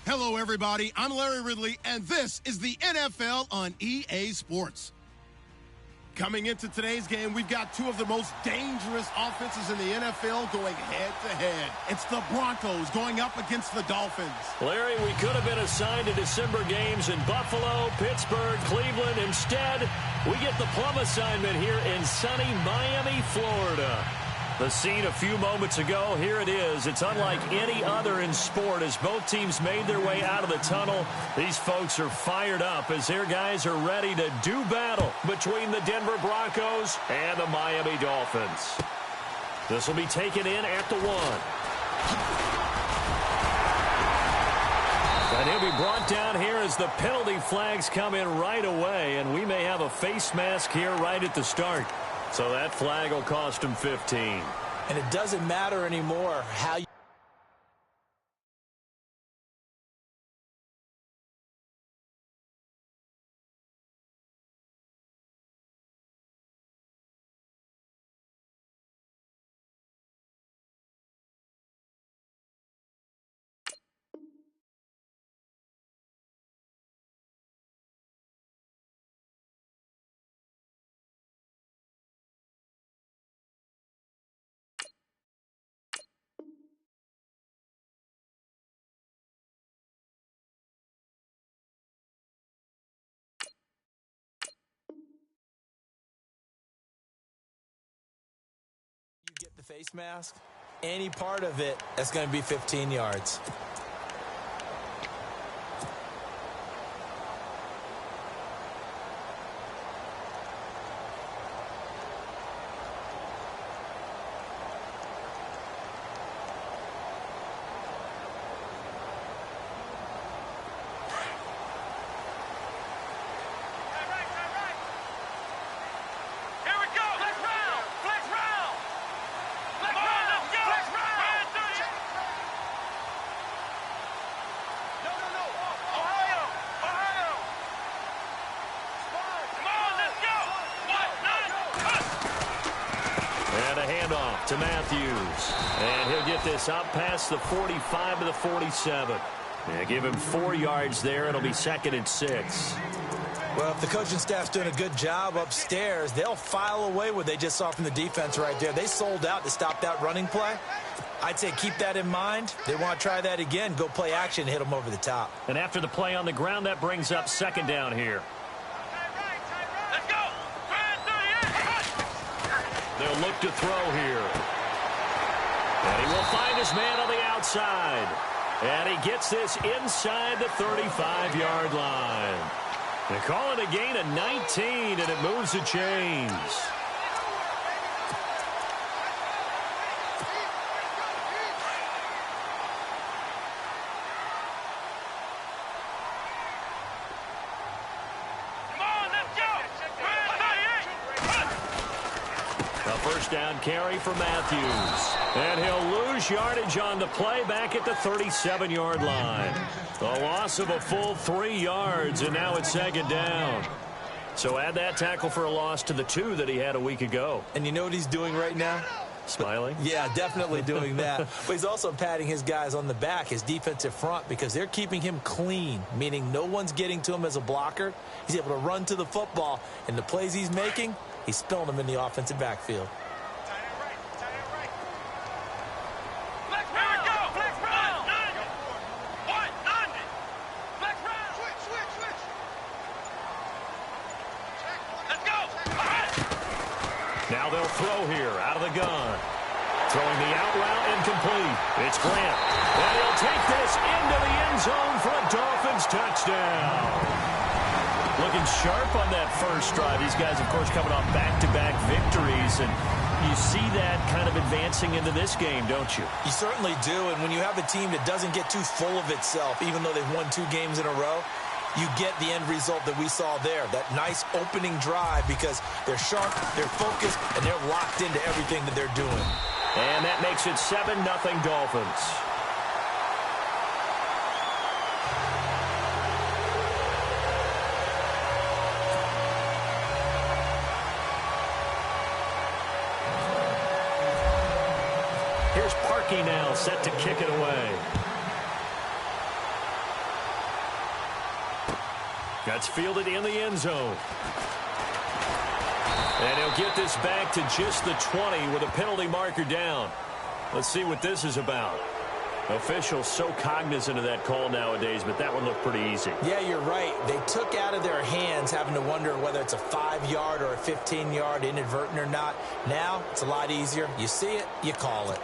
Hello, everybody. I'm Larry Ridley, and this is the NFL on EA Sports. Coming into today's game, we've got two of the most dangerous offenses in the NFL going head-to-head. It's the Broncos going up against the Dolphins. Larry, we could have been assigned to December games in Buffalo, Pittsburgh, Cleveland. Instead, we get the plum assignment here in sunny Miami, Florida. The scene a few moments ago, here it is. It's unlike any other in sport as both teams made their way out of the tunnel. These folks are fired up as their guys are ready to do battle between the Denver Broncos and the Miami Dolphins. This will be taken in at the 1. And he'll be brought down here as the penalty flags come in right away, and we may have a face mask here right at the start. So that flag will cost him 15. And it doesn't matter anymore how you... get the face mask, any part of it, that's going to be 15 yards. To Matthews, and he'll get this up past the 45 to the 47. Yeah, give him 4 yards there. It'll be 2nd and 6. Well, if the coaching staff's doing a good job upstairs, they'll file away what they just saw from the defense right there. They sold out to stop that running play. I'd say keep that in mind. They want to try that again. Go play action, hit them over the top. And after the play on the ground, that brings up 2nd down here. They'll look to throw here. And he will find his man on the outside. And he gets this inside the 35-yard line. They call it a gain of 19, and it moves the chains. First down carry for Matthews. And he'll lose yardage on the play back at the 37-yard line. The loss of a full 3 yards, and now it's 2nd down. So add that tackle for a loss to the 2 that he had a week ago. And you know what he's doing right now? Smiling? Yeah, definitely doing that. But he's also patting his guys on the back, his defensive front, because they're keeping him clean, meaning no one's getting to him as a blocker. He's able to run to the football, and the plays he's making, he's spilling them in the offensive backfield. Now they'll throw here out of the gun. Throwing the out route incomplete. It's Grant. And he'll take this into the end zone for a Dolphins touchdown. Looking sharp on that first drive. These guys, of course, coming off back-to-back victories. And you see that kind of advancing into this game, don't you? You certainly do. And when you have a team that doesn't get too full of itself, even though they've won 2 games in a row, you get the end result that we saw there, that nice opening drive, because they're sharp, they're focused, and they're locked into everything that they're doing. And that makes it 7-0 Dolphins. Here's Parkey now, set to kick it away. That's fielded in the end zone. And he'll get this back to just the 20 with a penalty marker down. Let's see what this is about. Officials so cognizant of that call nowadays, but that one looked pretty easy. Yeah, you're right. They took out of their hands having to wonder whether it's a 5-yard or a 15-yard inadvertent or not. Now, it's a lot easier. You see it, you call it.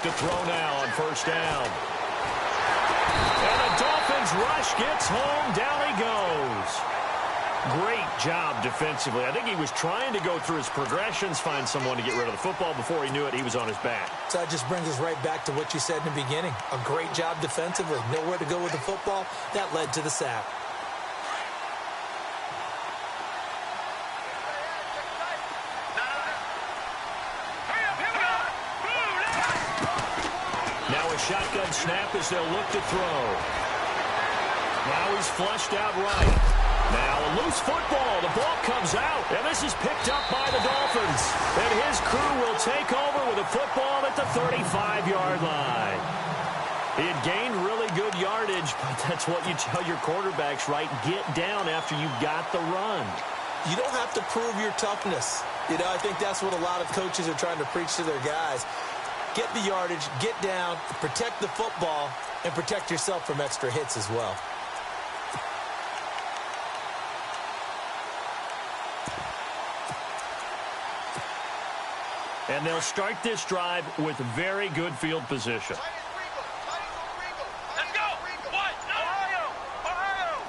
To throw now on first down. And the Dolphins rush gets home. Down he goes. Great job defensively. I think he was trying to go through his progressions, find someone to get rid of the football. Before he knew it, he was on his back. So that just brings us right back to what you said in the beginning. A great job defensively. Nowhere to go with the football. That led to the sack. Shotgun snap as they'll look to throw. Now he's flushed out right. Now a loose football. The ball comes out. And this is picked up by the Dolphins. And his crew will take over with a football at the 35-yard line. He had gained really good yardage, but that's what you tell your quarterbacks, right? Get down after you've got the run. You don't have to prove your toughness. You know, I think that's what a lot of coaches are trying to preach to their guys. Get the yardage, get down, protect the football, and protect yourself from extra hits as well. And they'll start this drive with very good field position. Let's go! What? Ohio!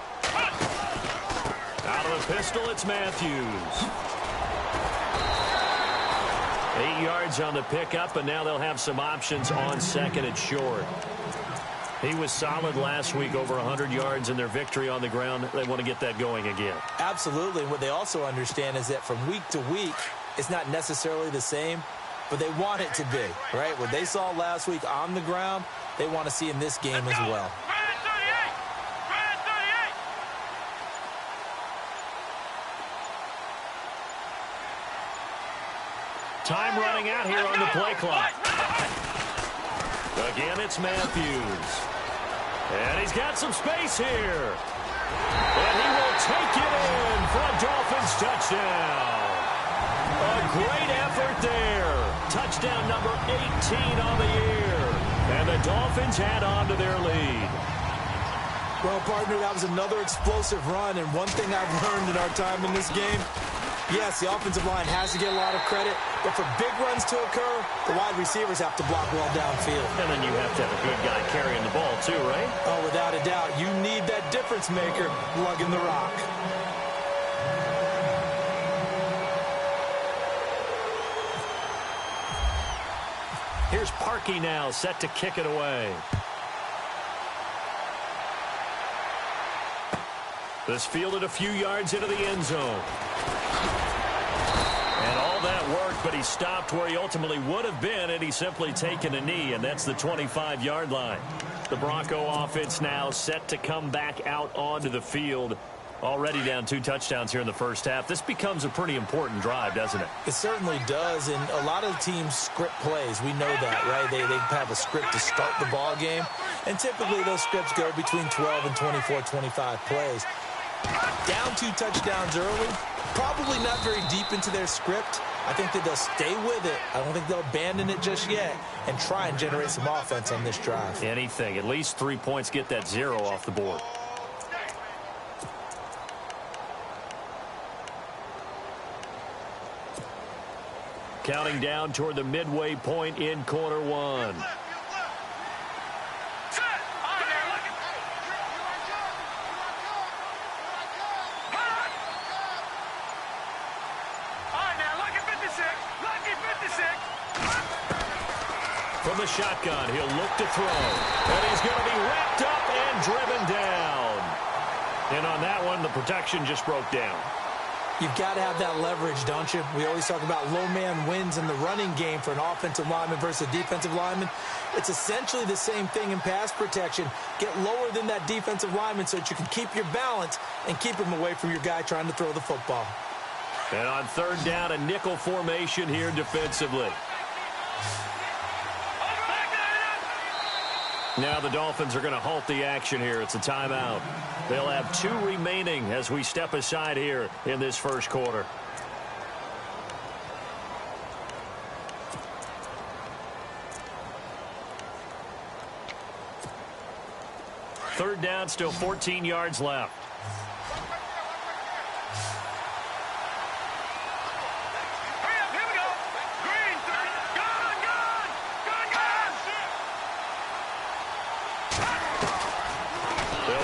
Out of the pistol, it's Matthews. 8 yards on the pickup, and now they'll have some options on second and short. He was solid last week, over 100 yards in their victory on the ground. They want to get that going again. Absolutely. And what they also understand is that from week to week, it's not necessarily the same, but they want it to be, right? What they saw last week on the ground, they want to see in this game as well. Time running out here on the play clock. Again, it's Matthews. And he's got some space here. And he will take it in for a Dolphins touchdown. A great effort there. Touchdown number 18 on the year. And the Dolphins add on to their lead. Well, partner, that was another explosive run. And one thing I've learned in our time in this game, yes, the offensive line has to get a lot of credit, but for big runs to occur, the wide receivers have to block well downfield. And then you have to have a good guy carrying the ball too, right? Oh, without a doubt. You need that difference maker lugging the rock. Here's Parkey now, set to kick it away. This fielded a few yards into the end zone. And all that worked, but he stopped where he ultimately would have been, and he's simply taken a knee, and that's the 25-yard line. The Bronco offense now set to come back out onto the field. Already down 2 touchdowns here in the first half. This becomes a pretty important drive, doesn't it? It certainly does, and a lot of teams script plays. We know that, right? They have a script to start the ball game, and typically those scripts go between 12 and 24, 25 plays. Down 2 touchdowns early, probably not very deep into their script. I think that they'll stay with it. I don't think they'll abandon it just yet and try and generate some offense on this drive. Anything. At least 3 points, get that 0 off the board. Counting down toward the midway point in quarter 1. From the shotgun, he'll look to throw. And he's going to be wrapped up and driven down. And on that one, the protection just broke down. You've got to have that leverage, don't you? We always talk about low man wins in the running game for an offensive lineman versus a defensive lineman. It's essentially the same thing in pass protection. Get lower than that defensive lineman so that you can keep your balance and keep him away from your guy trying to throw the football. And on third down, a nickel formation here defensively. Now the Dolphins are going to halt the action here. It's a timeout. They'll have 2 remaining as we step aside here in this first quarter. Third down, still 14 yards left.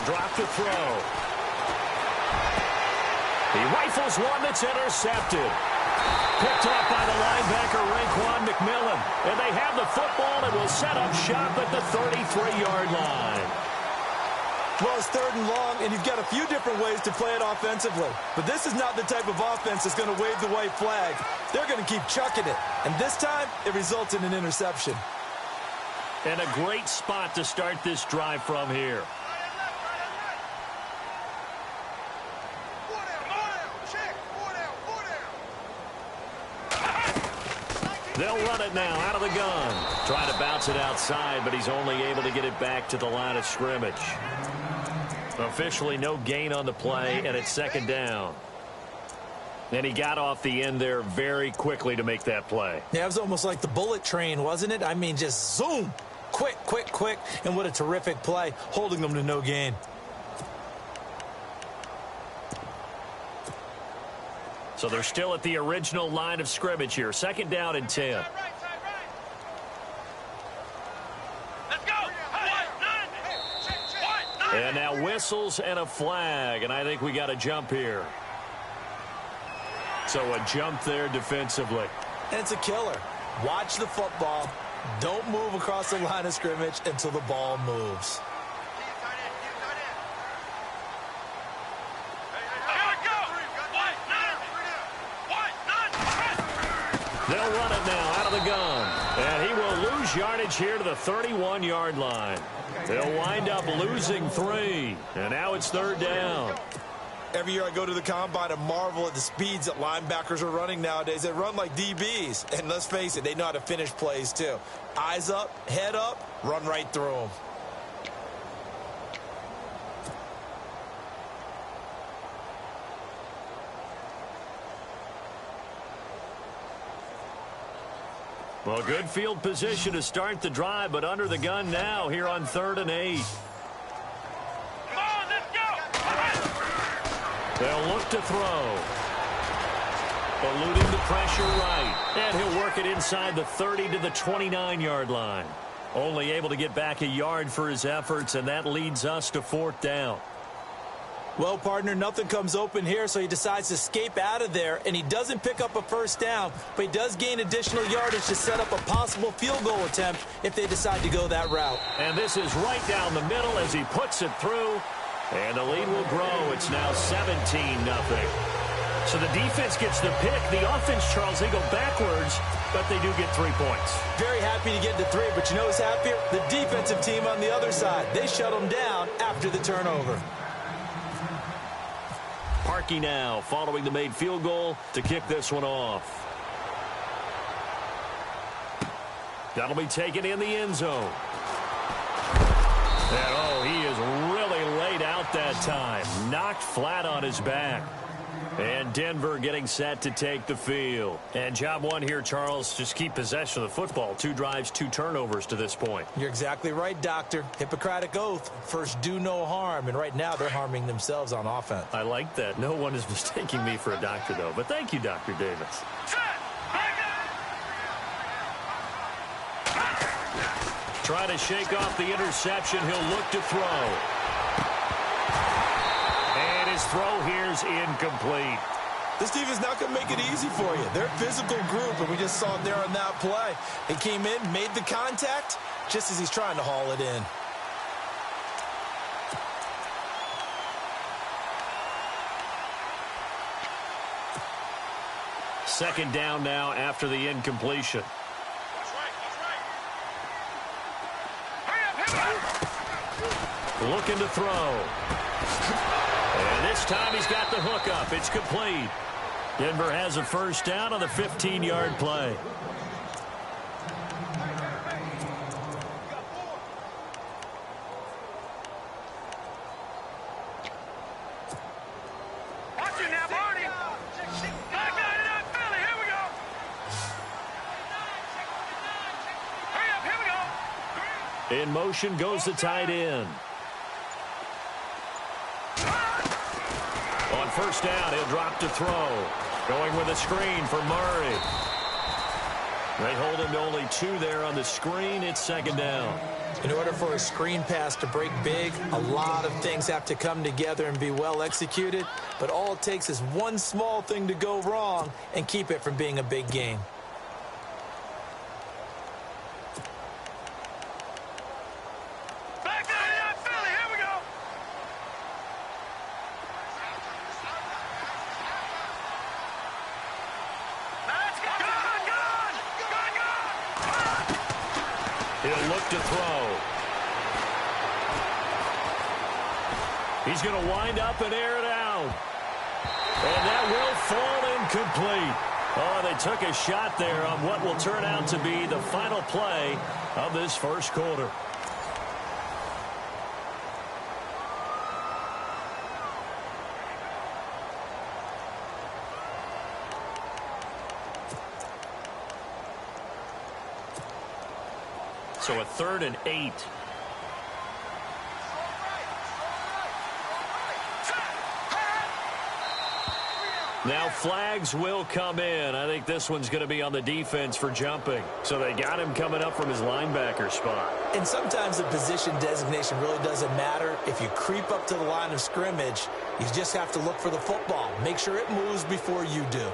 Drop to throw. He rifles one that's intercepted. Picked up by the linebacker, Raekwon McMillan. And they have the football and will set up shop at the 33-yard line. Well, it's third and long, and you've got a few different ways to play it offensively. But this is not the type of offense that's going to wave the white flag. They're going to keep chucking it. And this time, it results in an interception. And a great spot to start this drive from here. They'll run it now out of the gun. Trying to bounce it outside, but he's only able to get it back to the line of scrimmage. Officially no gain on the play, and it's second down. And he got off the end there very quickly to make that play. Yeah, it was almost like the bullet train, wasn't it? I mean, just zoom. Quick, quick, quick. And what a terrific play, holding them to no gain. So they're still at the original line of scrimmage here. Second down and 10. Let's go. And now whistles and a flag. And I think we got a jump here. So a jump there defensively. And it's a killer. Watch the football. Don't move across the line of scrimmage until the ball moves. They'll run it now out of the gun. And he will lose yardage here to the 31-yard line. They'll wind up losing 3. And now it's third down. Every year I go to the combine and marvel at the speeds that linebackers are running nowadays. They run like DBs. And let's face it, they know how to finish plays too. Eyes up, head up, run right through them. Well, good field position to start the drive, but under the gun now here on 3rd and 8. Come on, let's go. They'll look to throw. Eluding the pressure right. And he'll work it inside the 30 to the 29-yard line. Only able to get back a yard for his efforts, and that leads us to 4th down. Well, partner, nothing comes open here, so he decides to escape out of there, and he doesn't pick up a first down, but he does gain additional yardage to set up a possible field goal attempt if they decide to go that route. And this is right down the middle as he puts it through, and the lead will grow. It's now 17-0. So the defense gets the pick. The offense, Charles, they go backwards, but they do get 3 points. Very happy to get to 3, but you know who's happier? The defensive team on the other side. They shut them down after the turnover. Parkey now following the made field goal to kick this one off. That'll be taken in the end zone. And oh, he is really laid out that time. Knocked flat on his back. And Denver getting set to take the field. And job one here, Charles, just keep possession of the football. 2 drives, 2 turnovers to this point. You're exactly right, Doctor. Hippocratic oath. First, do no harm. And right now, they're harming themselves on offense. I like that. No one is mistaking me for a doctor, though. But thank you, Dr. Davis. Try to shake off the interception. He'll look to throw. And his throw here's incomplete. This team is not going to make it easy for you. They're a physical group, and we just saw it there on that play. He came in, made the contact, just as he's trying to haul it in. second down now after the incompletion. Looking to throw. And this time he's got the hook up. It's complete. Denver has a first down on the 15-yard play. Watch it now, Barney. Back line it up, Philly. Here we go. Hurry up, here we go. In motion goes the tight end. On first down, he'll drop to throw. Going with a screen for Murray. They hold him to only 2 there on the screen. It's second down. In order for a screen pass to break big, a lot of things have to come together and be well executed. But all it takes is one small thing to go wrong and keep it from being a big game. Back line it up, Philly. Here we go. Let's go. Gone. He'll look to throw. He's going to wind up and air it out. And that will fall incomplete. Oh, they took a shot there on what will turn out to be the final play of this first quarter. So a 3rd and 8. Now flags will come in. I think this one's going to be on the defense for jumping. So they got him coming up from his linebacker spot. And sometimes the position designation really doesn't matter. If you creep up to the line of scrimmage, you just have to look for the football. Make sure it moves before you do.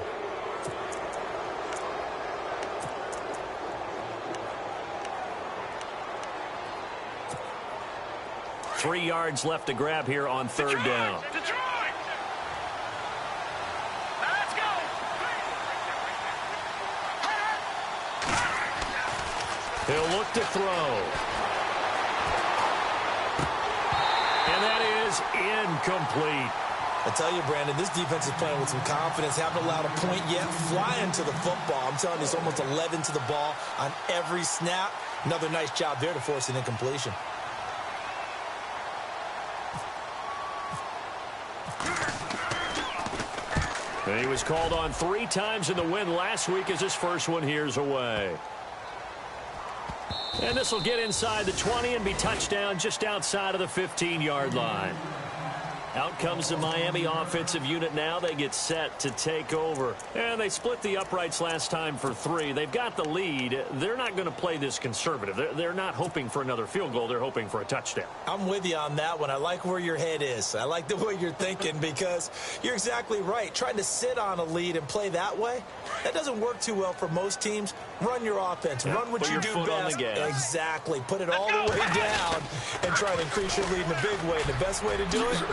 Three yards left to grab here on third down. Detroit. Let's go. He'll look to throw. And that is incomplete. I tell you, Brandon, this defense is playing with some confidence. Haven't allowed a point yet. Flying to the football. I'm telling you, it's almost 11 to the ball on every snap. Another nice job there to force an incompletion. And he was called on 3 times in the win last week as his first one here's away. And this will get inside the 20 and be touchdown just outside of the 15-yard line. Out comes the Miami offensive unit now. They get set to take over. And they split the uprights last time for 3. They've got the lead. They're not going to play this conservative. They're not hoping for another field goal. They're hoping for a touchdown. I'm with you on that one. I like where your head is. I like the way you're thinking because you're exactly right. Trying to sit on a lead and play that way, that doesn't work too well for most teams. Run your offense. Run what you do best. Exactly. Put it all the way down and try to increase your lead in a big way. And the best way to do it,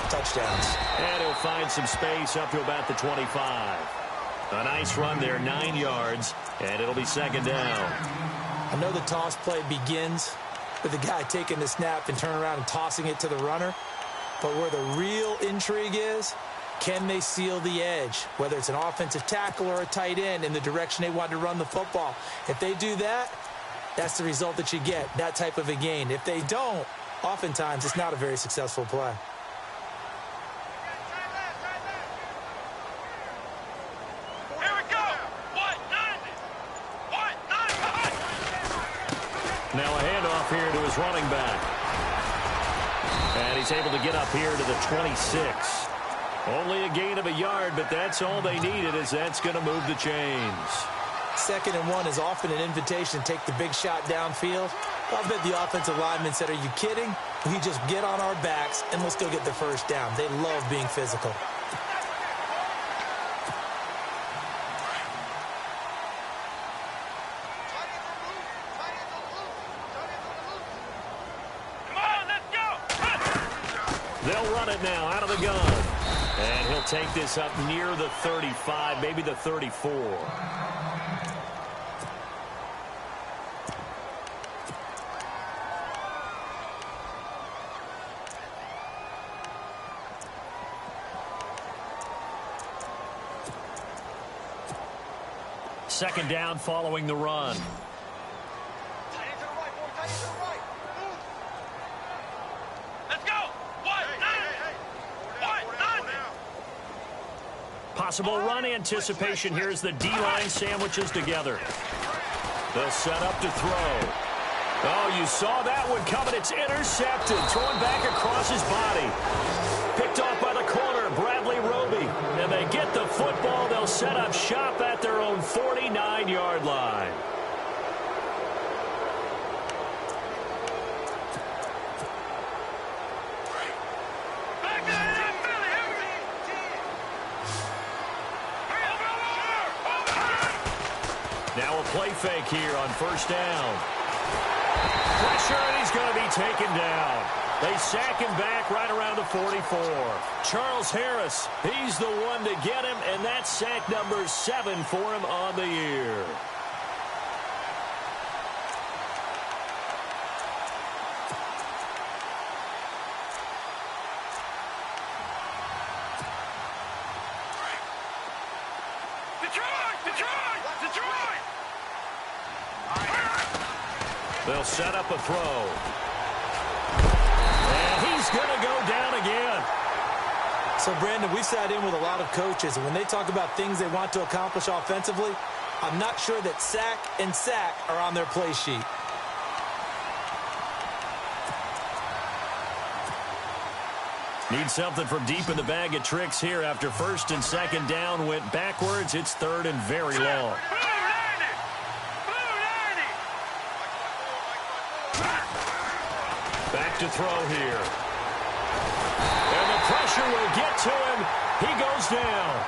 touchdowns. And he'll find some space up to about the 25. A nice run there, 9 yards, and it'll be second down. I know the toss play begins with the guy taking the snap and turning around and tossing it to the runner. But where the real intrigue is, can they seal the edge, whether it's an offensive tackle or a tight end, in the direction they want to run the football? If they do that, that's the result that you get, that type of a gain. If they don't, oftentimes it's not a very successful play. Now a handoff here to his running back. And he's able to get up here to the 26. Only a gain of a yard, but that's all they needed, as that's going to move the chains. 2nd and 1 is often an invitation to take the big shot downfield. I bet the offensive lineman said, are you kidding? We just get on our backs and let's go get the first down. They love being physical. They'll run it now out of the gun. And he'll take this up near the 35, maybe the 34. Second down following the run. Possible run anticipation here as the D-line sandwiches together. They'll set up to throw. Oh, you saw that one coming. It's intercepted. Throwing back across his body. Picked off by the corner, Bradley Roby. And they get the football. They'll set up shop at their own 49-yard line. Now a play fake here on first down. Pressure, and he's going to be taken down. They sack him back right around the 44. Charles Harris, he's the one to get him, and that's sack number 7 for him on the year. They'll set up a throw. And he's going to go down again. So, Brandon, we've sat in with a lot of coaches, and when they talk about things they want to accomplish offensively, I'm not sure that sack and sack are on their play sheet. Need something from deep in the bag of tricks here after first and second down went backwards. It's third and very long. Back to throw here. And the pressure will get to him. He goes down.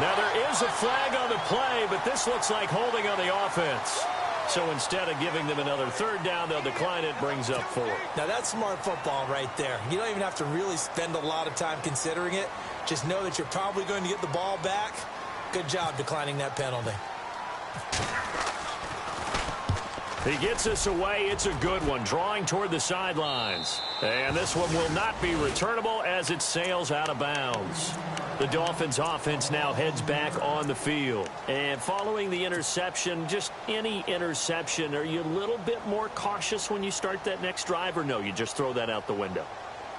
Now there is a flag on the play, but this looks like holding on the offense. So instead of giving them another third down, they'll decline it, brings up 4. Now that's smart football right there. You don't even have to really spend a lot of time considering it. Just know that you're probably going to get the ball back. Good job declining that penalty. He gets us away. It's a good one, drawing toward the sidelines. And this one will not be returnable as it sails out of bounds. The Dolphins offense now heads back on the field. And following the interception, just any interception, are you a little bit more cautious when you start that next drive, or no, you just throw that out the window?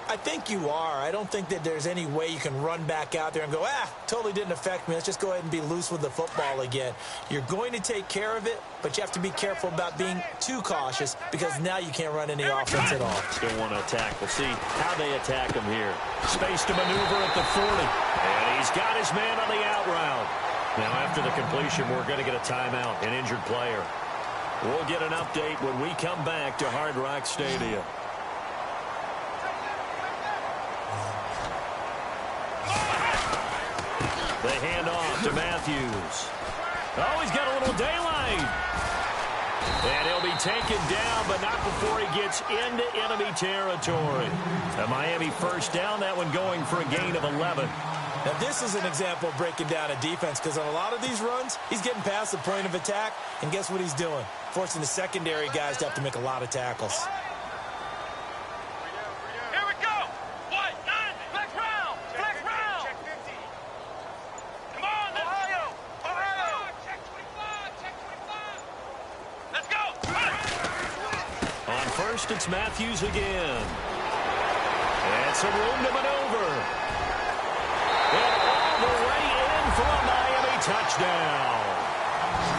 I think you are. I don't think that there's any way you can run back out there and go, totally didn't affect me. Let's just go ahead and be loose with the football again. You're going to take care of it, but you have to be careful about being too cautious because now you can't run any offense at all. Still want to attack. We'll see how they attack him here. Space to maneuver at the 40. And he's got his man on the out route. Now after the completion, we're going to get a timeout, an injured player. We'll get an update when we come back to Hard Rock Stadium. They hand off to Matthews. Oh, he's got a little daylight. And he'll be taken down, but not before he gets into enemy territory. A Miami first down, that one going for a gain of 11. Now, this is an example of breaking down a defense because on a lot of these runs, he's getting past the point of attack, and guess what he's doing? Forcing the secondary guys to have to make a lot of tackles. It's Matthews again. And some room to maneuver. And all the way in for a Miami touchdown.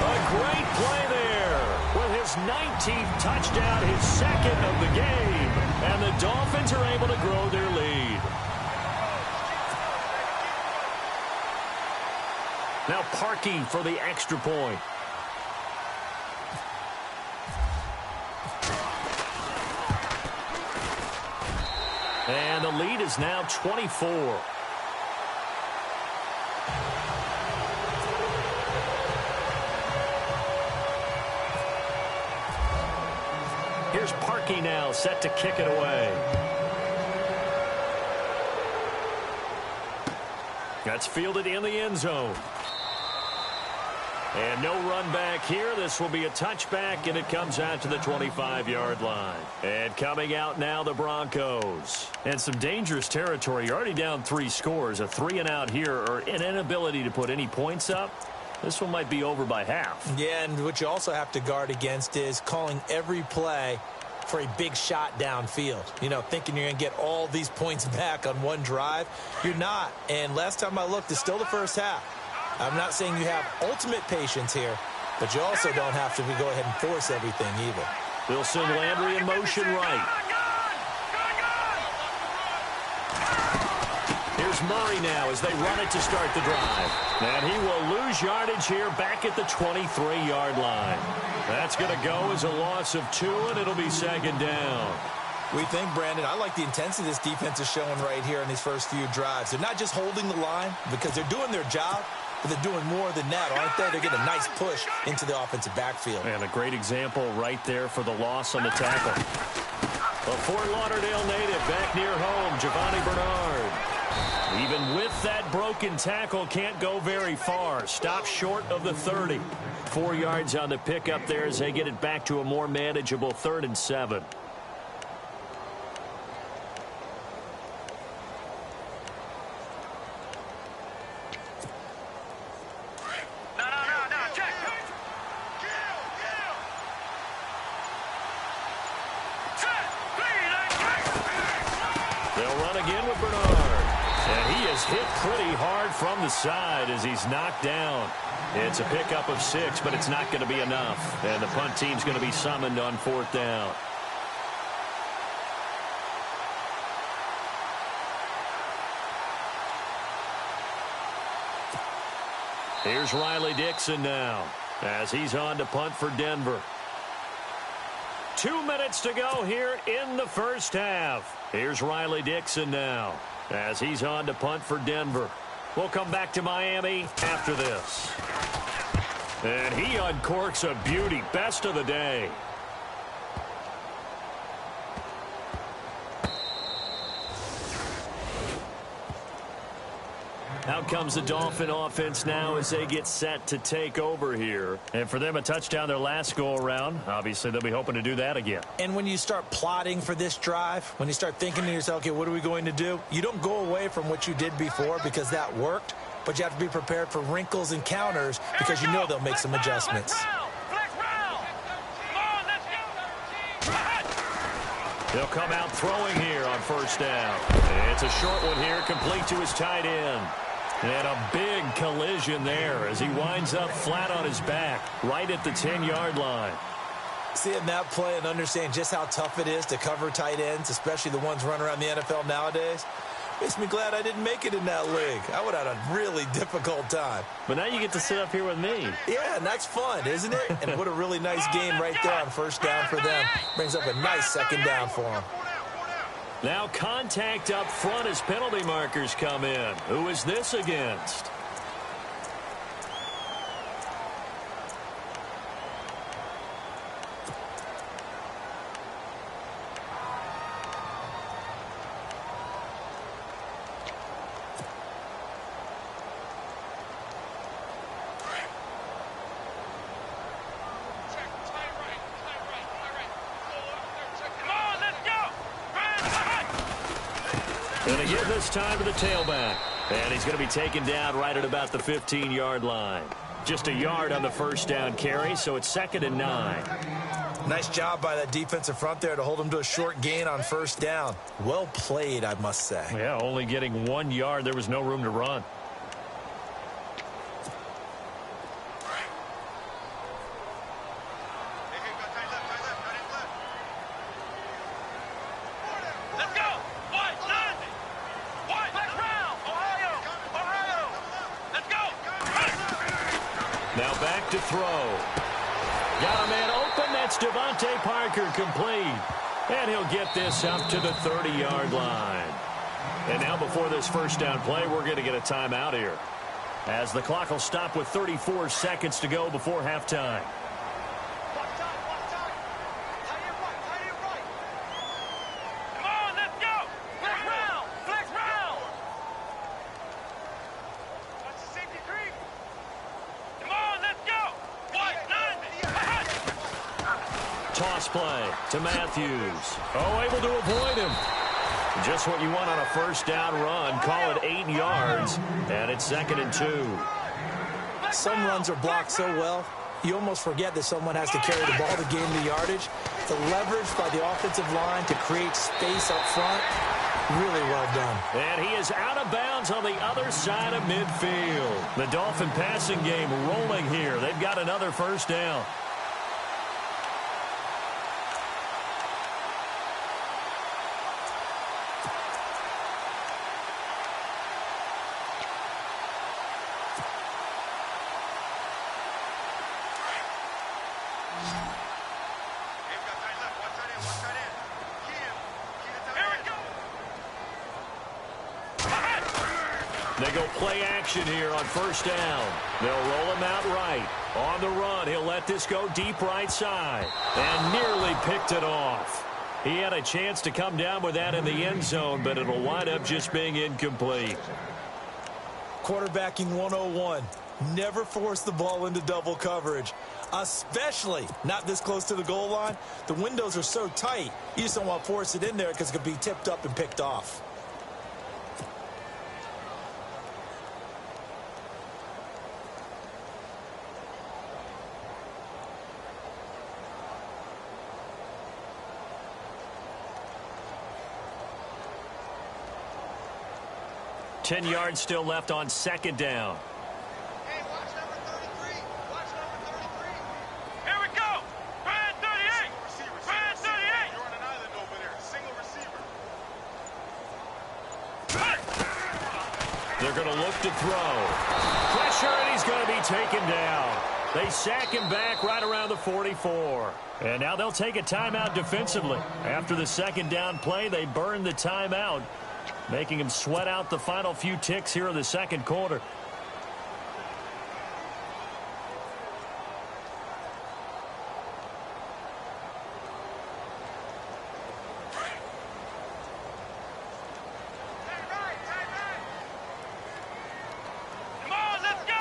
A great play there with his 19th touchdown, his second of the game. And the Dolphins are able to grow their lead. Now Parkey for the extra point. And the lead is now 24. Here's Parkey now, set to kick it away. That's fielded in the end zone. And no run back here. This will be a touchback, and it comes out to the 25-yard line. And coming out now, the Broncos. And some dangerous territory. You're already down 3 scores. A 3-and-out here, or an inability to put any points up. This one might be over by half. Yeah, and what you also have to guard against is calling every play for a big shot downfield. You know, thinking you're going to get all these points back on one drive. You're not. And last time I looked, it's still the first half. I'm not saying you have ultimate patience here, but you also don't have to go ahead and force everything either. They'll send Landry in motion right. Here's Murray now as they run it to start the drive. And he will lose yardage here back at the 23-yard line. That's going to go as a loss of 2, and it'll be second down. We think, Brandon, I like the intensity this defense is showing right here in these first few drives. They're not just holding the line because they're doing their job, but they're doing more than that, aren't they? They're getting a nice push into the offensive backfield. And a great example right there for the loss on the tackle. A Fort Lauderdale native back near home, Giovanni Bernard. Even with that broken tackle, can't go very far. Stop short of the 30. 4 yards on the pickup there as they get it back to a more manageable 3rd and 7. Hit pretty hard from the side as he's knocked down. It's a pickup of 6, but it's not going to be enough. And the punt team's going to be summoned on 4th down. Here's Riley Dixon now as he's on to punt for Denver. 2 minutes to go here in the first half. Here's Riley Dixon now as he's on to punt for Denver. We'll come back to Miami after this. And he uncorks a beauty. Best of the day. Out comes the Dolphin offense now as they get set to take over here. And for them, a touchdown their last go-around. Obviously, they'll be hoping to do that again. And when you start plotting for this drive, when you start thinking to yourself, okay, what are we going to do? You don't go away from what you did before because that worked, but you have to be prepared for wrinkles and counters because you know they'll make some adjustments. They'll come out throwing here on 1st down. It's a short one here, complete to his tight end. And a big collision there as he winds up flat on his back right at the 10-yard line. Seeing that play and understanding just how tough it is to cover tight ends, especially the ones running around the NFL nowadays, makes me glad I didn't make it in that league. I would have had a really difficult time. But now you get to sit up here with me. Yeah, and that's fun, isn't it? And what a really nice game right there on 1st down for them. Brings up a nice 2nd down for them. Now contact up front as penalty markers come in. Who is this against? And again this time to the tailback. And he's going to be taken down right at about the 15-yard line. Just a yard on the 1st down carry, so it's 2nd and 9. Nice job by that defensive front there to hold him to a short gain on 1st down. Well played, I must say. Yeah, only getting 1 yard. There was no room to run. Now back to throw. Got a man open. That's Devontae Parker complete. And he'll get this up to the 30-yard line. And now before this 1st down play, we're going to get a timeout here, as the clock will stop with 34 seconds to go before halftime. toss play to Matthews. Oh, able to avoid him. Just what you want on a first down run. Call it 8 yards, and it's 2nd and 2. Some runs are blocked so well, you almost forget that someone has to carry the ball to gain the yardage. The leverage by the offensive line to create space up front, really well done. And he is out of bounds on the other side of midfield. The Dolphin passing game rolling here. They've got another first down. They go play action here on first down. They'll roll him out right. On the run, he'll let this go deep right side. And nearly picked it off. He had a chance to come down with that in the end zone, but it'll wind up just being incomplete. Quarterbacking 101. Never force the ball into double coverage, especially not this close to the goal line. The windows are so tight, you just don't want to force it in there because it could be tipped up and picked off. Ten yards still left on second down. Hey, watch number 33. Watch number 33. Here we go. Brad 38. Brad 38. You're on an island over there. Single receiver. They're going to look to throw. Pressure, and he's going to be taken down. They sack him back right around the 44. And now they'll take a timeout defensively. After the second down play, they burn the timeout, making him sweat out the final few ticks here in the second quarter. Come on, let's go.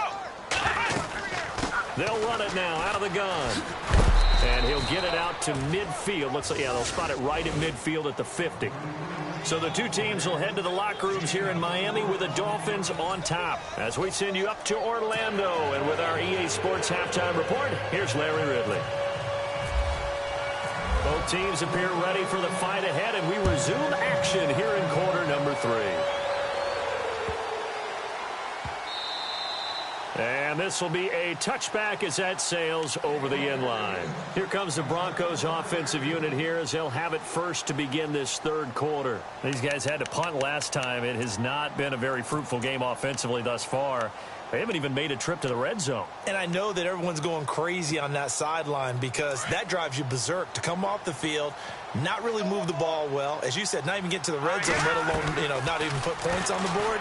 They'll run it now out of the gun. And he'll get it out to midfield. Looks like, yeah, they'll spot it right at midfield at the 50. So the two teams will head to the locker rooms here in Miami with the Dolphins on top. As we send you up to Orlando, and with our EA Sports Halftime Report, here's Larry Ridley. Both teams appear ready for the fight ahead, and we resume action here in quarter number 3. And this will be a touchback as that sails over the end line. Here comes the Broncos offensive unit here as they'll have it first to begin this third quarter. These guys had to punt last time. It has not been a very fruitful game offensively thus far. They haven't even made a trip to the red zone. And I know that everyone's going crazy on that sideline because that drives you berserk to come off the field, not really move the ball well. As you said, not even get to the red zone, let alone, not even put points on the board.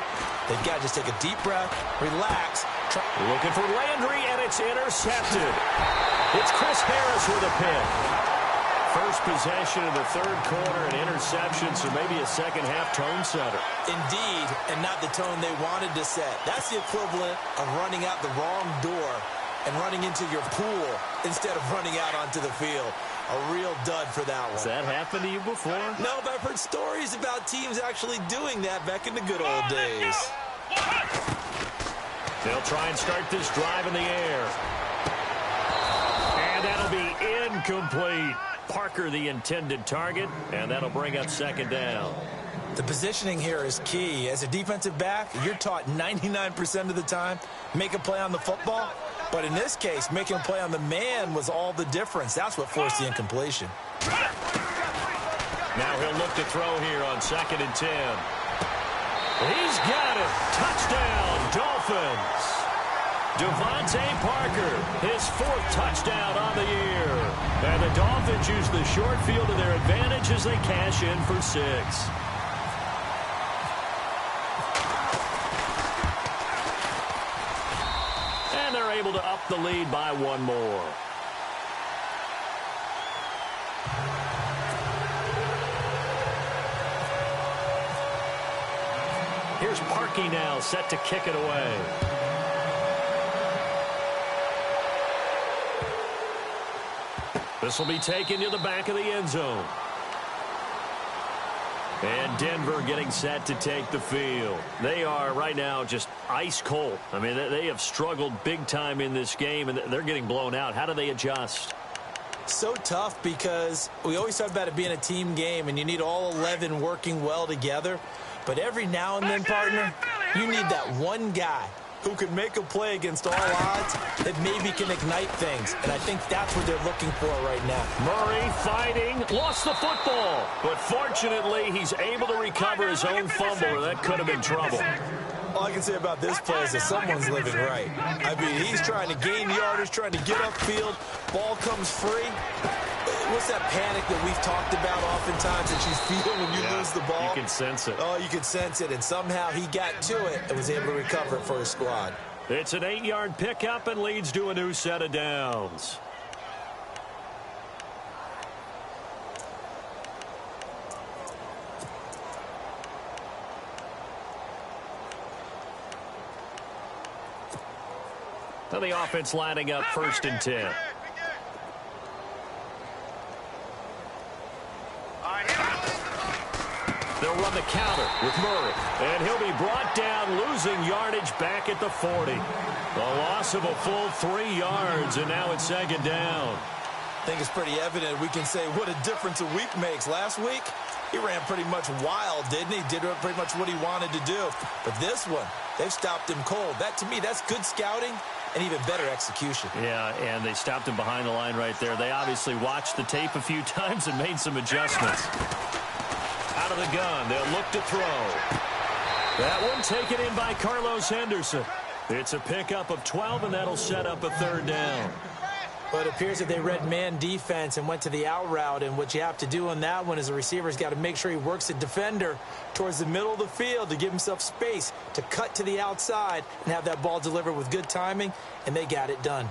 They've got to just take a deep breath, relax. Looking for Landry, and it's intercepted. It's Chris Harris with a pick. First possession of the third quarter, an interception, so maybe a second-half tone setter. Indeed, and not the tone they wanted to set. That's the equivalent of running out the wrong door and running into your pool instead of running out onto the field. A real dud for that one. Has that happened to you before? No, but I've heard stories about teams actually doing that back in the good old days. They'll try and start this drive in the air. And that'll be incomplete. Parker, the intended target, and that'll bring up second down. The positioning here is key. As a defensive back, you're taught 99% of the time, make a play on the football. But in this case, making a play on the man was all the difference. That's what forced the incompletion. Now he'll look to throw here on 2nd and 10. He's got it. Touchdown, Dolphins. Devontae Parker, his 4th touchdown on the year. And the Dolphins use the short field to their advantage as they cash in for 6. And they're able to up the lead by 1 more. Here's Parkey now, set to kick it away. This will be taken to the back of the end zone. And Denver getting set to take the field. They are right now just ice cold. I mean, they have struggled big time in this game, and they're getting blown out. How do they adjust? So tough because we always talk about it being a team game, and you need all 11 working well together. But every now and then, partner, you need that one guy who can make a play against all odds that maybe can ignite things. And I think that's what they're looking for right now. Murray fighting, lost the football. But fortunately, he's able to recover his own fumble, or that could have been trouble. All I can say about this play is that someone's living right. I mean, he's trying to gain yardage, trying to get upfield. Ball comes free. What's that panic that we've talked about oftentimes that you feel when you lose the ball? You can sense it. Oh, you can sense it. And somehow he got to it and was able to recover it for his squad. It's an 8-yard pickup and leads to a new set of downs. So the offense lining up 1st and 10. They'll run the counter with Murray. And he'll be brought down, losing yardage back at the 40. A loss of a full 3 yards, and now it's 2nd down. I think it's pretty evident. We can say what a difference a week makes. Last week, he ran pretty much wild, didn't he? Did pretty much what he wanted to do. But this one, they've stopped him cold. That, to me, that's good scouting and even better execution. Yeah, and they stopped him behind the line right there. They obviously watched the tape a few times and made some adjustments. Out of the gun, they'll look to throw. That one taken in by Carlos Henderson. It's a pickup of 12, and that'll set up a 3rd down. But it appears that they read man defense and went to the out route, and what you have to do on that one is the receiver's got to make sure he works the defender towards the middle of the field to give himself space to cut to the outside and have that ball delivered with good timing, and they got it done.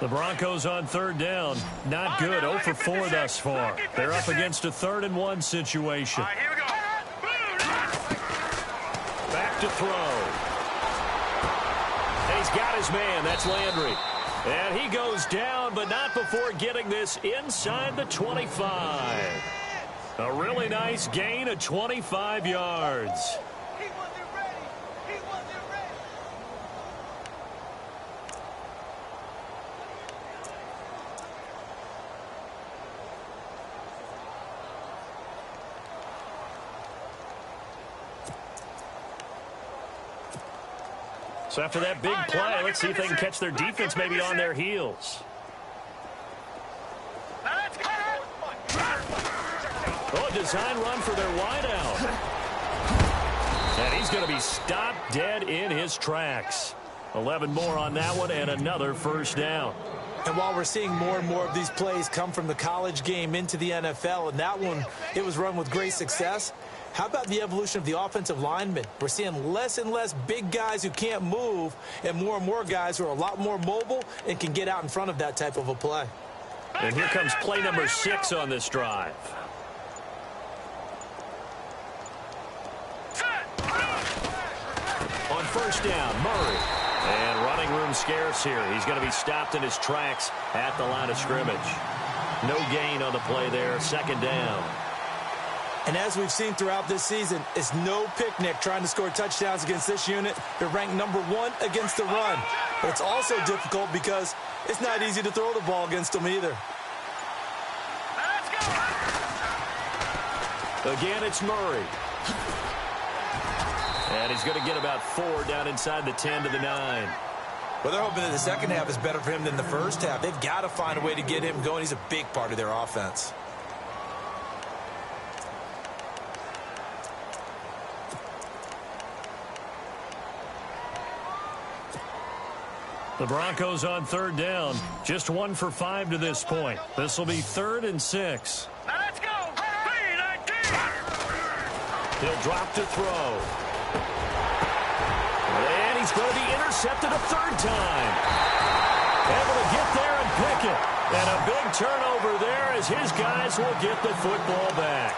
The Broncos on 3rd down. Not good. 0 for 4 thus far. They're up against a 3rd and 1 situation. Here we go. Back to throw. And he's got his man. That's Landry. And he goes down, but not before getting this inside the 25. A really nice gain of 25 yards. He wasn't ready. He wasn't ready. So after that big play, let's see if they can catch their defense maybe on their heels. Oh, a design run for their wideout. And he's going to be stopped dead in his tracks. 11 more on that one and another 1st down. And while we're seeing more and more of these plays come from the college game into the NFL, and that one, it was run with great success, how about the evolution of the offensive linemen? We're seeing less and less big guys who can't move and more guys who are a lot more mobile and can get out in front of that type of a play. And here comes play number 6 on this drive. On 1st down, Murray. And running room scarce here. He's going to be stopped in his tracks at the line of scrimmage. No gain on the play there. 2nd down. And as we've seen throughout this season, it's no picnic trying to score touchdowns against this unit. They're ranked number 1 against the run. But it's also difficult because it's not easy to throw the ball against them either. Again, it's Murray. And he's going to get about 4 down inside the 10 to the 9. Well, they're hoping that the second half is better for him than the first half. They've got to find a way to get him going. He's a big part of their offense. The Broncos on 3rd down. Just 1 for 5 to this point. This will be 3rd and 6. Now let's go. He'll drop to throw. And he's going to be intercepted a 3rd time. Able to get there and pick it. And a big turnover there as his guys will get the football back.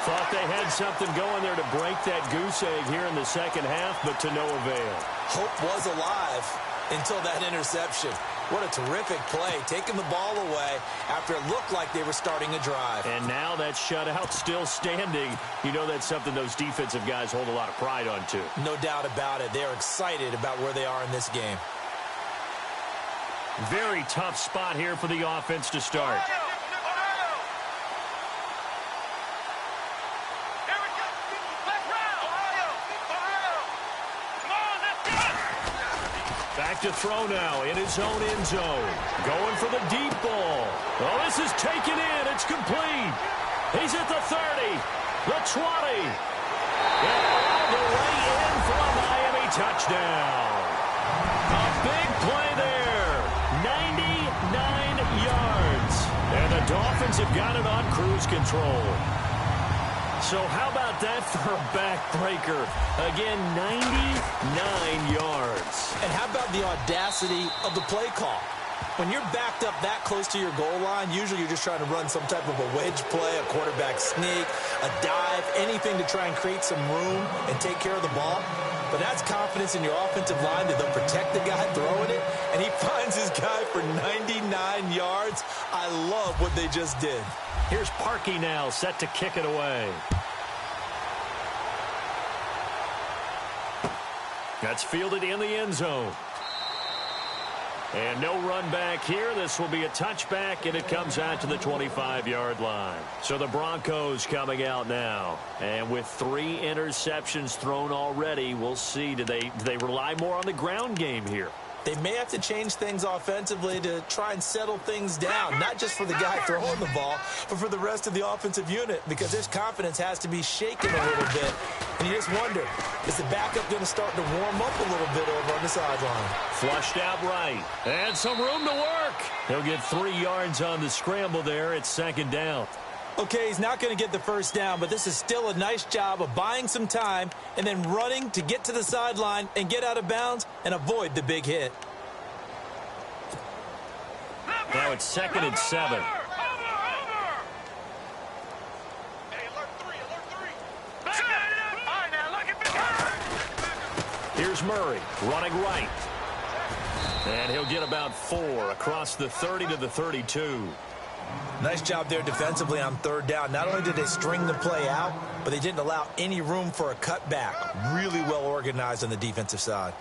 Thought they had something going there to break that goose egg here in the second half, but to no avail. Hope was alive until that interception. What a terrific play, taking the ball away after it looked like they were starting a drive. And now that shutout still standing. You know that's something those defensive guys hold a lot of pride on, too. No doubt about it. They're excited about where they are in this game. Very tough spot here for the offense to start. Back to throw now in his own end zone. Going for the deep ball. Oh, this is taken in. It's complete. He's at the 30, the 20. And all the way in for a Miami touchdown. A big play there. 99 yards. And the Dolphins have got it on cruise control. So how about that for a backbreaker? Again, 99 yards. And how about the audacity of the play call? When you're backed up that close to your goal line, usually you're just trying to run some type of a wedge play, a quarterback sneak, a dive, anything to try and create some room and take care of the ball. But that's confidence in your offensive line that they'll protect the guy throwing it, and he finds his guy for 99 yards. I love what they just did. Here's Parkey now, set to kick it away. That's fielded in the end zone. And no run back here. This will be a touchback, and it comes out to the 25-yard line. So the Broncos coming out now. And with 3 interceptions thrown already, we'll see. Do they rely more on the ground game here? They may have to change things offensively to try and settle things down, not just for the guy throwing the ball, but for the rest of the offensive unit, because this confidence has to be shaken a little bit. And you just wonder, is the backup going to start to warm up a little bit over on the sideline? Flushed out right. And some room to work. He'll get 3 yards on the scramble there. It's second down. Okay, he's not going to get the first down, but this is still a nice job of buying some time and then running to get to the sideline and get out of bounds and avoid the big hit. Now it's 2nd and 7. Hey, alert 3, alert 3. All right, now look at me. Here's Murray running right. And he'll get about 4 across the 30 to the 32. Nice job there defensively on 3rd down. Not only did they string the play out, but they didn't allow any room for a cutback. Really well organized on the defensive side.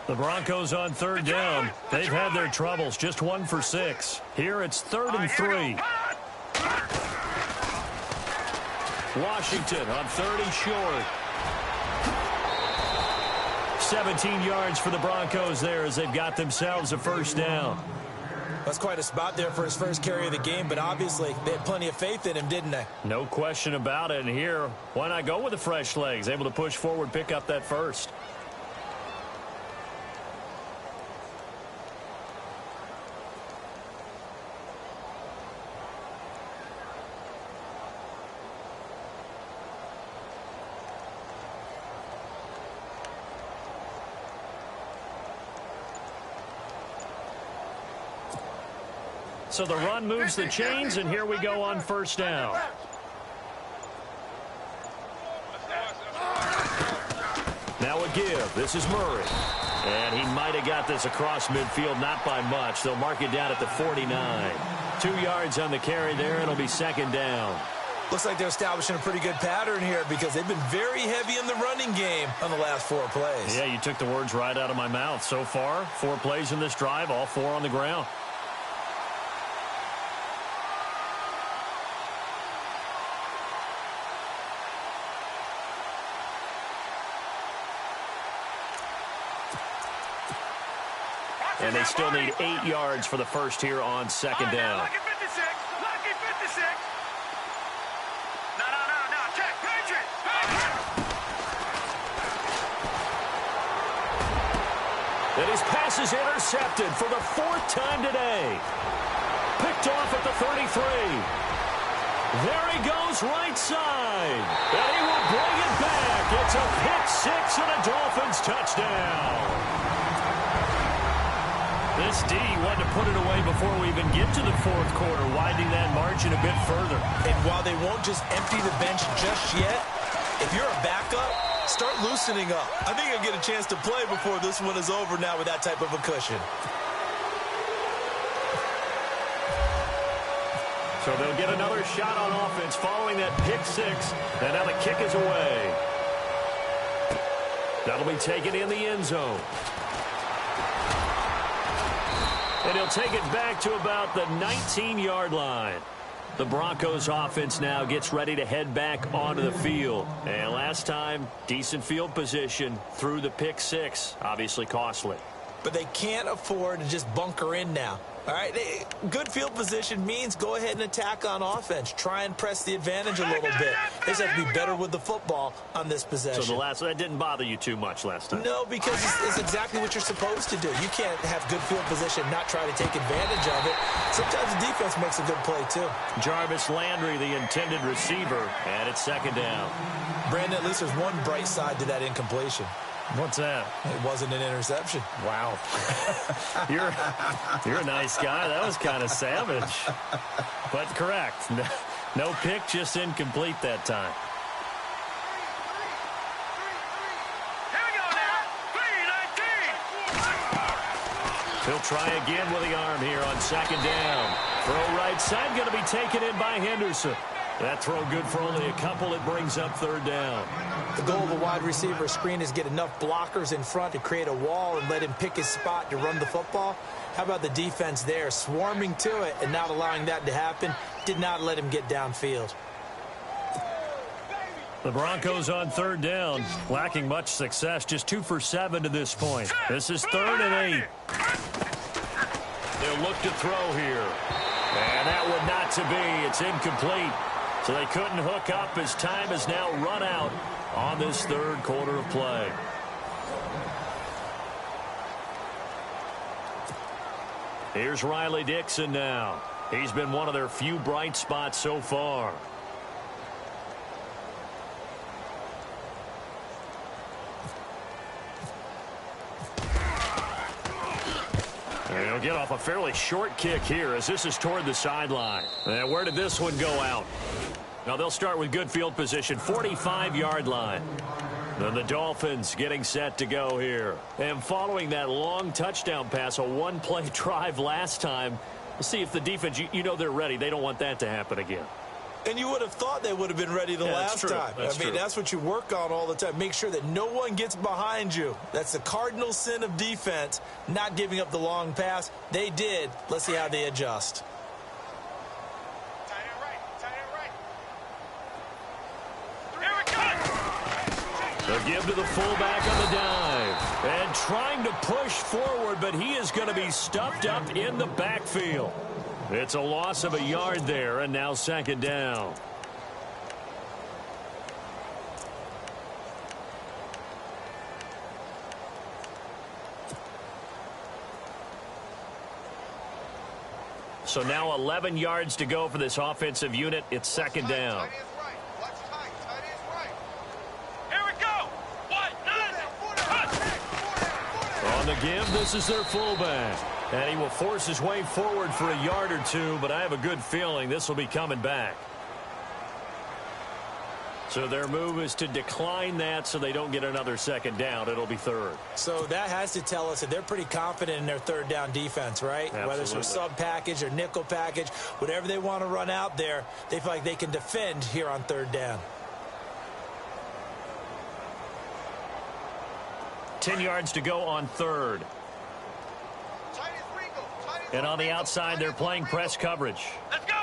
The Broncos on 3rd down. They've had their troubles. Just 1 for 6. Here it's 3rd and 3. Washington on 30 short. 17 yards for the Broncos there as they've got themselves a first down. That's quite a spot there for his first carry of the game, but obviously they had plenty of faith in him, didn't they? No question about it. And here, why not go with the fresh legs? Able to push forward, pick up that first. So the run moves the chains, and here we go on first down. Now a give. This is Murray. And he might have got this across midfield, not by much. They'll mark it down at the 49. 2 yards on the carry there, and it'll be second down. Looks like they're establishing a pretty good pattern here because they've been very heavy in the running game on the last 4 plays. Yeah, you took the words right out of my mouth. So far, 4 plays in this drive, all 4 on the ground. And they still need 8 yards for the first here on second down. Lucky 56. Lucky 56. No. Check. Patriot. And his pass is intercepted for the 4th time today. Picked off at the 33. There he goes right side. And he will bring it back. It's a pick 6 and a Dolphins touchdown. This D wanted to put it away before we even get to the 4th quarter, widening that margin a bit further. And while they won't just empty the bench just yet, If you're a backup, start loosening up. I think you'll get a chance to play before this one is over now with that type of a cushion. So they'll get another shot on offense following that pick six. And now the kick is away. That'll be taken in the end zone. And he'll take it back to about the 19-yard line. The Broncos offense now gets ready to head back onto the field. And last time, decent field position through the pick six. Obviously costly. But they can't afford to just bunker in now. All right, good field position means go ahead and attack on offense. Try and press the advantage a little bit. They just have to be better with the football on this possession. So that didn't bother you too much last time? No, because it's exactly what you're supposed to do. You can't have good field position and not try to take advantage of it. Sometimes the defense makes a good play, too. Jarvis Landry, the intended receiver, and it's second down. Brandon, at least there's one bright side to that incompletion. What's that? It wasn't an interception. Wow. You're a nice guy. That was kind of savage. But correct. No pick, just incomplete that time. Here we go now. 3-19. He'll try again with the arm here on second down. Throw right side, going to be taken in by Henderson. That throw good for only a couple. It brings up third down. The goal of a wide receiver screen is get enough blockers in front to create a wall and let him pick his spot to run the football. How about the defense there, swarming to it and not allowing that to happen? Did not let him get downfield. The Broncos on third down, lacking much success, just 2 for 7 to this point. This is 3rd and 8. They'll look to throw here. And that would not to be. It's incomplete. So they couldn't hook up as time has now run out on this third quarter of play. Here's Riley Dixon now. He's been one of their few bright spots so far. And he'll get off a fairly short kick here as this is toward the sideline. And where did this one go out? Now they'll start with good field position, 45-yard line. Then the Dolphins getting set to go here. And following that long touchdown pass, a one-play drive last time, we'll see if the defense, you know they're ready. They don't want that to happen again. And you would have thought they would have been ready the last time. I mean, that's what you work on all the time. Make sure that no one gets behind you. That's the cardinal sin of defense, not giving up the long pass. They did. Let's see how they adjust. Tight end right. Tight end right. Here we go. They'll give to the fullback on the dive. And trying to push forward, but he is going to be stuffed up in the backfield. It's a loss of a yard there, and now second down. So now 11 yards to go for this offensive unit. It's second down. Tight end's right. Watch tight. Tight end's right. Here we go. What? On the give, this is their fullback. And he will force his way forward for a yard or two, but I have a good feeling this will be coming back. So their move is to decline that so they don't get another second down. It'll be third. So that has to tell us that they're pretty confident in their third down defense, right? Absolutely. Whether it's a sub package or nickel package, whatever they want to run out there, they feel like they can defend here on third down. 10 yards to go on third. And on the outside, they're playing press coverage. Let's go.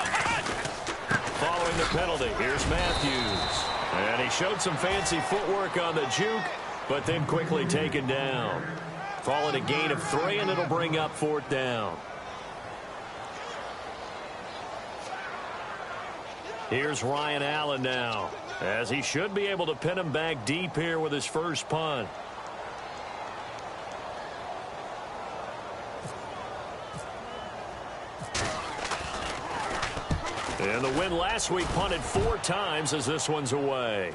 Following the penalty, here's Matthews. And he showed some fancy footwork on the juke, but then quickly taken down. Followed a gain of 3, and it'll bring up fourth down. Here's Ryan Allen now, as he should be able to pin him back deep here with his first punt. And the win last week punted 4 times as this one's away.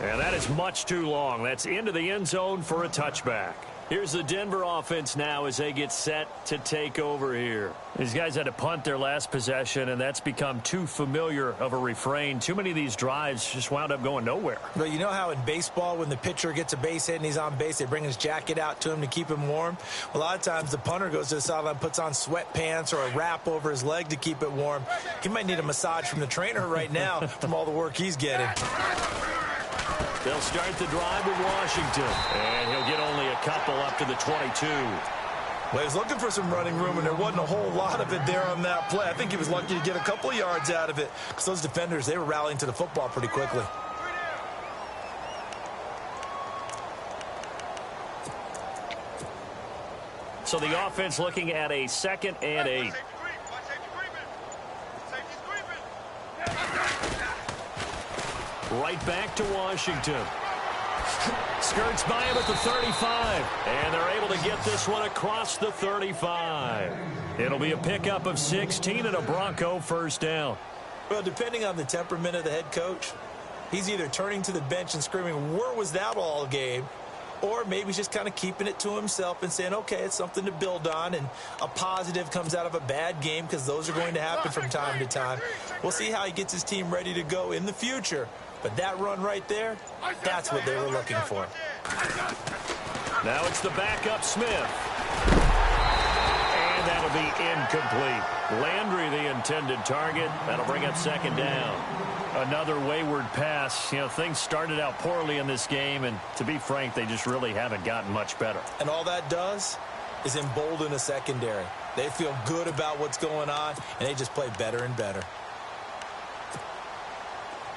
And that is much too long. That's into the end zone for a touchback. Here's the Denver offense now as they get set to take over here. These guys had to punt their last possession, and that's become too familiar of a refrain. Too many of these drives just wound up going nowhere. But you know how in baseball, when the pitcher gets a base hit and he's on base, they bring his jacket out to him to keep him warm? Well, a lot of times the punter goes to the sideline, puts on sweatpants or a wrap over his leg to keep it warm. He might need a massage from the trainer right now from all the work he's getting. They'll start the drive with Washington, and he'll get only a couple up to the 22. Well, he was looking for some running room, and there wasn't a whole lot of it there on that play. I think he was lucky to get a couple of yards out of it because those defenders, they were rallying to the football pretty quickly. So the offense looking at a 2nd and 8. Right back to Washington. Skirts by him at the 35. And they're able to get this one across the 35. It'll be a pickup of 16 and a Bronco first down. Well, depending on the temperament of the head coach, he's either turning to the bench and screaming, where was that all game? Or maybe he's just kind of keeping it to himself and saying, okay, it's something to build on, and a positive comes out of a bad game because those are going to happen from time to time. We'll see how he gets his team ready to go in the future. But that run right there, that's what they were looking for. Now it's the backup Smith. And that'll be incomplete. Landry, the intended target. That'll bring up 2nd down. Another wayward pass. You know, things started out poorly in this game, and to be frank, they just really haven't gotten much better. And all that does is embolden a secondary. They feel good about what's going on, and they just play better and better.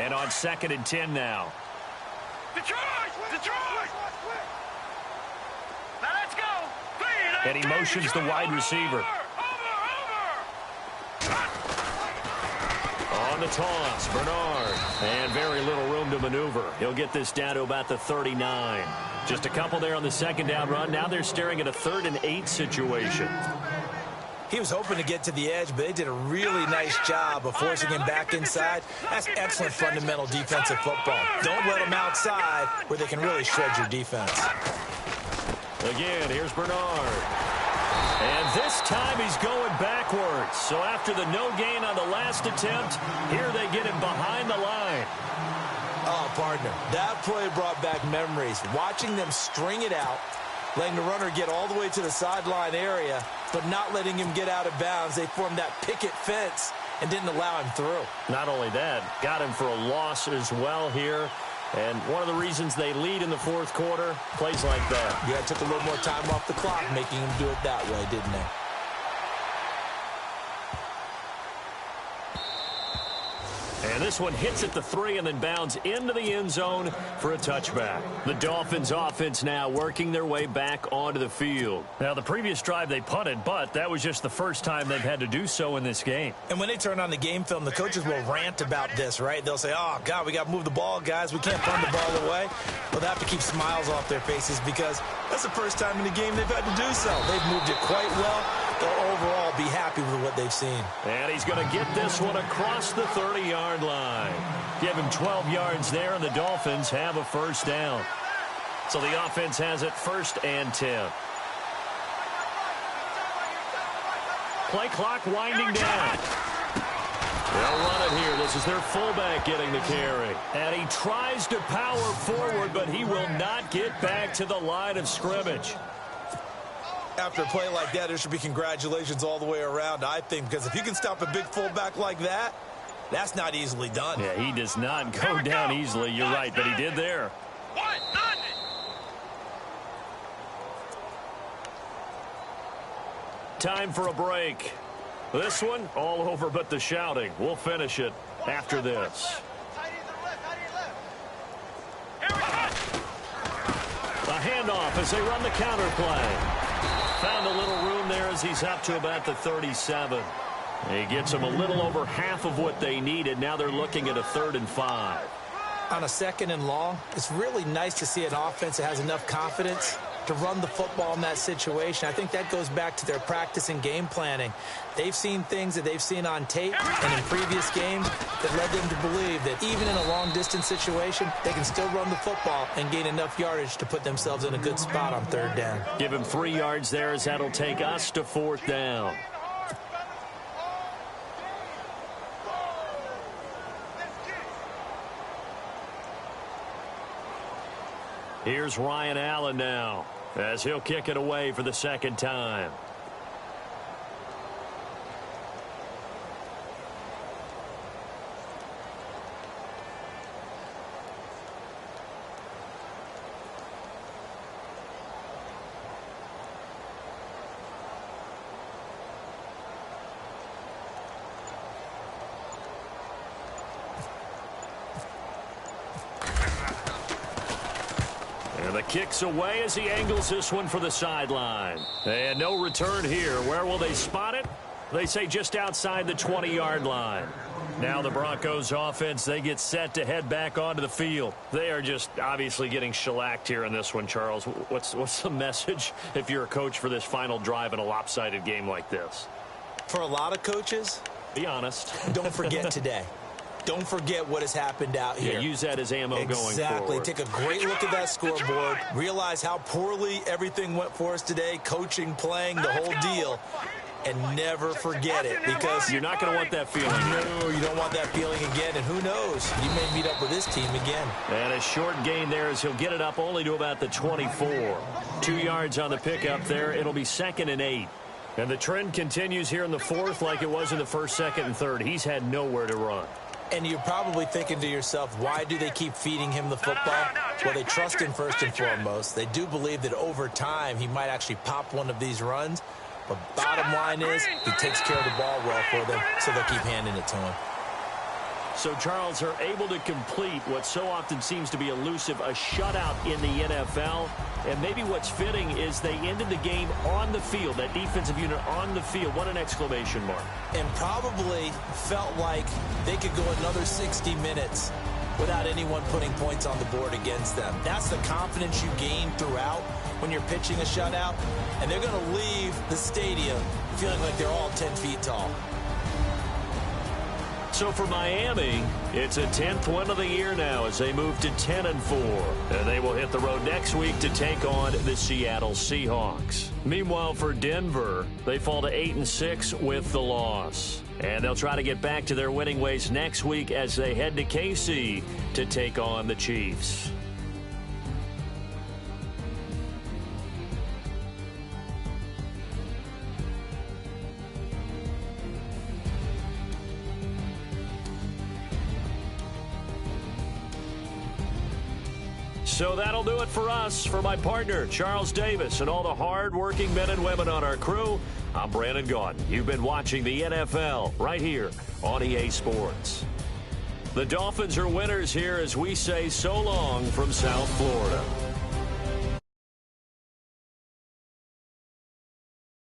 And on 2nd and 10 now. Detroit! Detroit! Now let's go! And he motions the wide receiver. On the toss, Bernard. And very little room to maneuver. He'll get this down to about the 39. Just a couple there on the 2nd down run. Now they're staring at a 3rd and 8 situation. He was hoping to get to the edge, but they did a really nice job of forcing him back inside. That's excellent fundamental defensive football. Don't let them outside where they can really shred your defense. Again, here's Bernard. And this time he's going backwards. So after the no gain on the last attempt, here they get him behind the line. Oh, partner, that play brought back memories. Watching them string it out, letting the runner get all the way to the sideline area, but not letting him get out of bounds. They formed that picket fence and didn't allow him through. Not only that, got him for a loss as well here. And one of the reasons they lead in the 4th quarter, plays like that. Yeah, it took a little more time off the clock, making him do it that way, didn't they? And this one hits at the 3 and then bounds into the end zone for a touchback. The Dolphins offense now working their way back onto the field. Now, the previous drive they punted, but that was just the first time they've had to do so in this game. And when they turn on the game film, the coaches will rant about this, right? They'll say, oh, God, we got to move the ball, guys. We can't punt the ball away. Well, they have to keep smiles off their faces because that's the first time in the game they've had to do so. They've moved it quite well. They'll overall be happy with what they've seen. And he's going to get this one across the 30-yard line. Give him 12 yards there, and the Dolphins have a first down. So the offense has it 1st and 10. Play clock winding down. They'll run it here. This is their fullback getting the carry. And he tries to power forward, but he will not get back to the line of scrimmage. After a play like that, there should be congratulations all the way around, I think, because if you can stop a big fullback like that, that's not easily done. Yeah, he does not go down easily. You're right, but he did there. Time for a break. This one, all over but the shouting. We'll finish it after this. A handoff as they run the counter play. Found a little room there as he's up to about the 37. He gets them a little over half of what they needed. Now they're looking at a 3rd and 5. On a 2nd and long, it's really nice to see an offense that has enough confidence to run the football in that situation. I think that goes back to their practice and game planning. They've seen things that they've seen on tape and in previous games that led them to believe that even in a long-distance situation, they can still run the football and gain enough yardage to put themselves in a good spot on third down. Give him 3 yards there as that'll take us to fourth down. Here's Ryan Allen now as he'll kick it away for the second time. And the kick's away as he angles this one for the sideline. And no return here. Where will they spot it? They say just outside the 20-yard line. Now the Broncos offense, they get set to head back onto the field. They are just obviously getting shellacked here in this one, Charles. What's the message if you're a coach for this final drive in a lopsided game like this? For a lot of coaches, be honest. Don't forget today. Don't forget what has happened out here. Yeah, use that as ammo going forward. Exactly. Take a great look at that scoreboard. Realize how poorly everything went for us today. Coaching, playing, the whole deal. And never forget it, because you're not going to want that feeling. No, you don't want that feeling again. And who knows? You may meet up with this team again. And a short gain there as he'll get it up only to about the 24. 2 yards on the pickup there. It'll be 2nd and 8. And the trend continues here in the fourth like it was in the first, second, and third. He's had nowhere to run. And you're probably thinking to yourself, why do they keep feeding him the football? Well, they trust him first and foremost. They do believe that over time he might actually pop one of these runs. But bottom line is he takes care of the ball well for them, so they'll keep handing it to him. So Charles are able to complete what so often seems to be elusive, a shutout in the NFL. And maybe what's fitting is they ended the game on the field, that defensive unit on the field. What an exclamation mark. And probably felt like they could go another 60 minutes without anyone putting points on the board against them. That's the confidence you gain throughout when you're pitching a shutout. And they're going to leave the stadium feeling like they're all 10 feet tall. So for Miami, it's a 10th win of the year now as they move to 10-4. And they will hit the road next week to take on the Seattle Seahawks. Meanwhile, for Denver, they fall to 8-6 with the loss. And they'll try to get back to their winning ways next week as they head to KC to take on the Chiefs. So that'll do it for us. For my partner, Charles Davis, and all the hard-working men and women on our crew, I'm Brandon Gaudin. You've been watching the NFL right here on EA Sports. The Dolphins are winners here as we say so long from South Florida.